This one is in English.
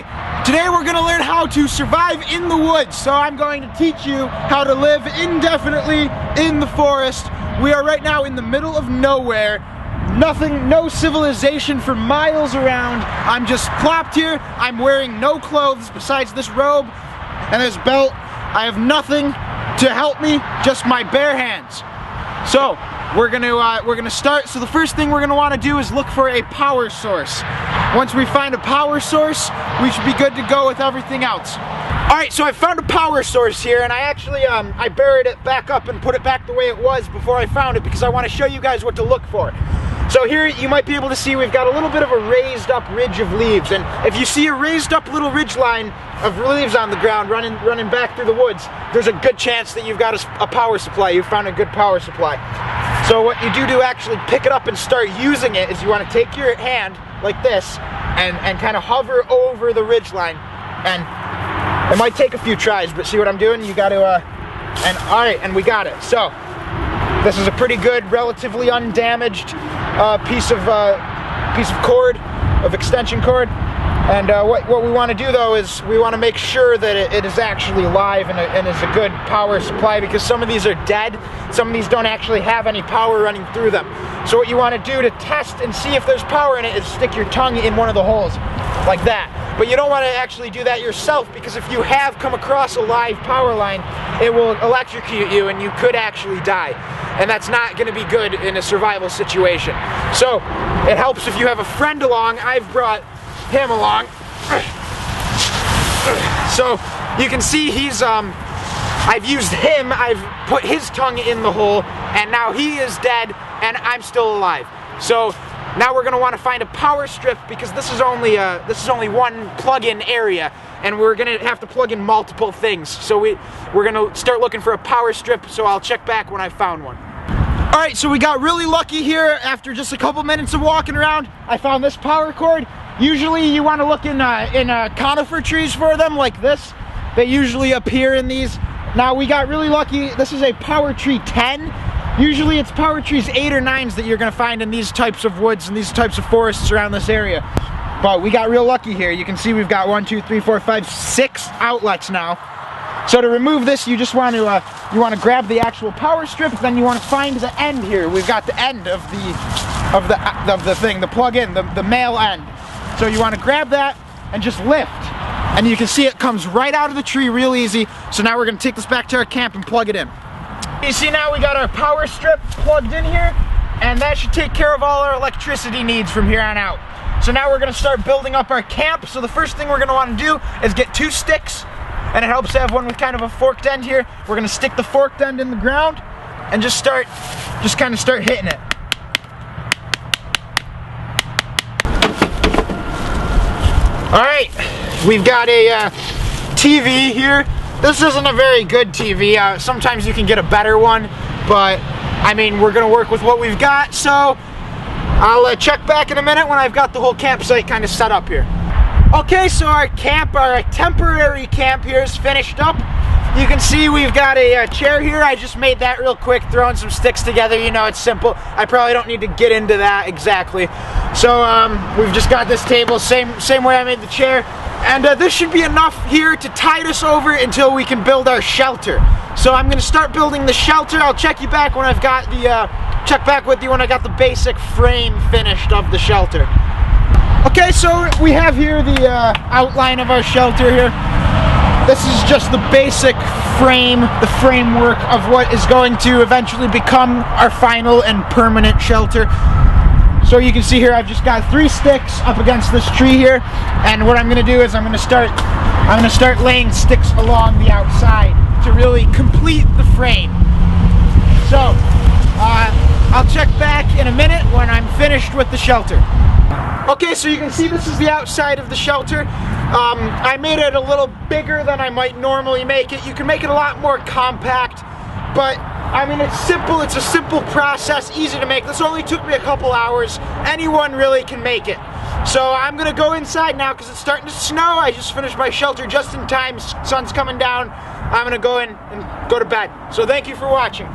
Okay, today we're going to learn how to survive in the woods. So I'm going to teach you how to live indefinitely in the forest. We are right now in the middle of nowhere. Nothing, no civilization for miles around. I'm just plopped here. I'm wearing no clothes besides this robe and this belt. I have nothing to help me, just my bare hands. So we're gonna start. So the first thing we're gonna want to do is look for a power source. Once we find a power source, we should be good to go with everything else. All right, so I found a power source here, and I actually I buried it back up and put it back the way it was before I found it because I want to show you guys what to look for. So here you might be able to see we've got a little bit of a raised up ridge of leaves, and if you see a raised up little ridge line of leaves on the ground running back through the woods, there's a good chance that you've got a power supply. You've found a good power supply. So what you do to actually pick it up and start using it is you want to take your hand like this and kind of hover over the ridge line, and it might take a few tries, but see what I'm doing? You got to and all right, and we got it. So this is a pretty good, relatively undamaged piece of cord, of extension cord. And what we want to do though is we want to make sure that it is actually live and is a good power supply, because some of these are dead. Some of these don't actually have any power running through them. So what you want to do to test and see if there's power in it is stick your tongue in one of the holes, like that. But you don't want to actually do that yourself, because if you have come across a live power line, it will electrocute you and you could actually die. And that's not going to be good in a survival situation. So it helps if you have a friend along. I've brought him along. So you can see he's I've used him, I've put his tongue in the hole, and now he is dead and I'm still alive. So now we're going to want to find a power strip, because this is only one plug-in area, and we're going to have to plug in multiple things. So we're going to start looking for a power strip, so I'll check back when I found one. Alright, so we got really lucky here. After just a couple minutes of walking around, I found this power cord. Usually you want to look in conifer trees for them, like this. They usually appear in these. Now we got really lucky. This is a power tree 10. Usually it's power trees 8 or 9s that you're going to find in these types of woods and these types of forests around this area. But we got real lucky here. You can see we've got 1, 2, 3, 4, 5, 6 outlets now. So to remove this, you just want to grab the actual power strip, then you want to find the end here. We've got the end of the thing, the plug-in, the male end. So you want to grab that and just lift. And you can see it comes right out of the tree real easy. So now we're going to take this back to our camp and plug it in. You see, now we got our power strip plugged in here, and that should take care of all our electricity needs from here on out. So now we're going to start building up our camp. So the first thing we're going to want to do is get 2 sticks, and it helps to have one with kind of a forked end here. We're going to stick the forked end in the ground and just kind of start hitting it. Alright, we've got a TV here. This isn't a very good TV. Sometimes you can get a better one, but I mean, we're going to work with what we've got. So I'll check back in a minute when I've got the whole campsite kind of set up here. Okay, so our temporary camp here is finished up. You can see we've got a chair here. I just made that real quick, throwing some sticks together. You know, it's simple. I probably don't need to get into that exactly. So we've just got this table, same way I made the chair. And this should be enough here to tide us over until we can build our shelter. So I'm going to start building the shelter. I'll check you back when I've got check back with you when I got the basic frame finished of the shelter. Okay, so we have here the outline of our shelter here. This is just the basic frame, the framework of what is going to eventually become our final and permanent shelter. So you can see here I've just got 3 sticks up against this tree here, and what I'm going to do is I'm going to start laying sticks along the outside to really complete the frame. So I'll check back in a minute when I'm finished with the shelter. Okay, so you can see this is the outside of the shelter. I made it a little bigger than I might normally make it. You can make it a lot more compact, but I mean, it's simple. It's a simple process, easy to make. This only took me a couple hours. Anyone really can make it. So I'm gonna go inside now because it's starting to snow. I just finished my shelter just in time. Sun's coming down. I'm gonna go in and go to bed. So thank you for watching.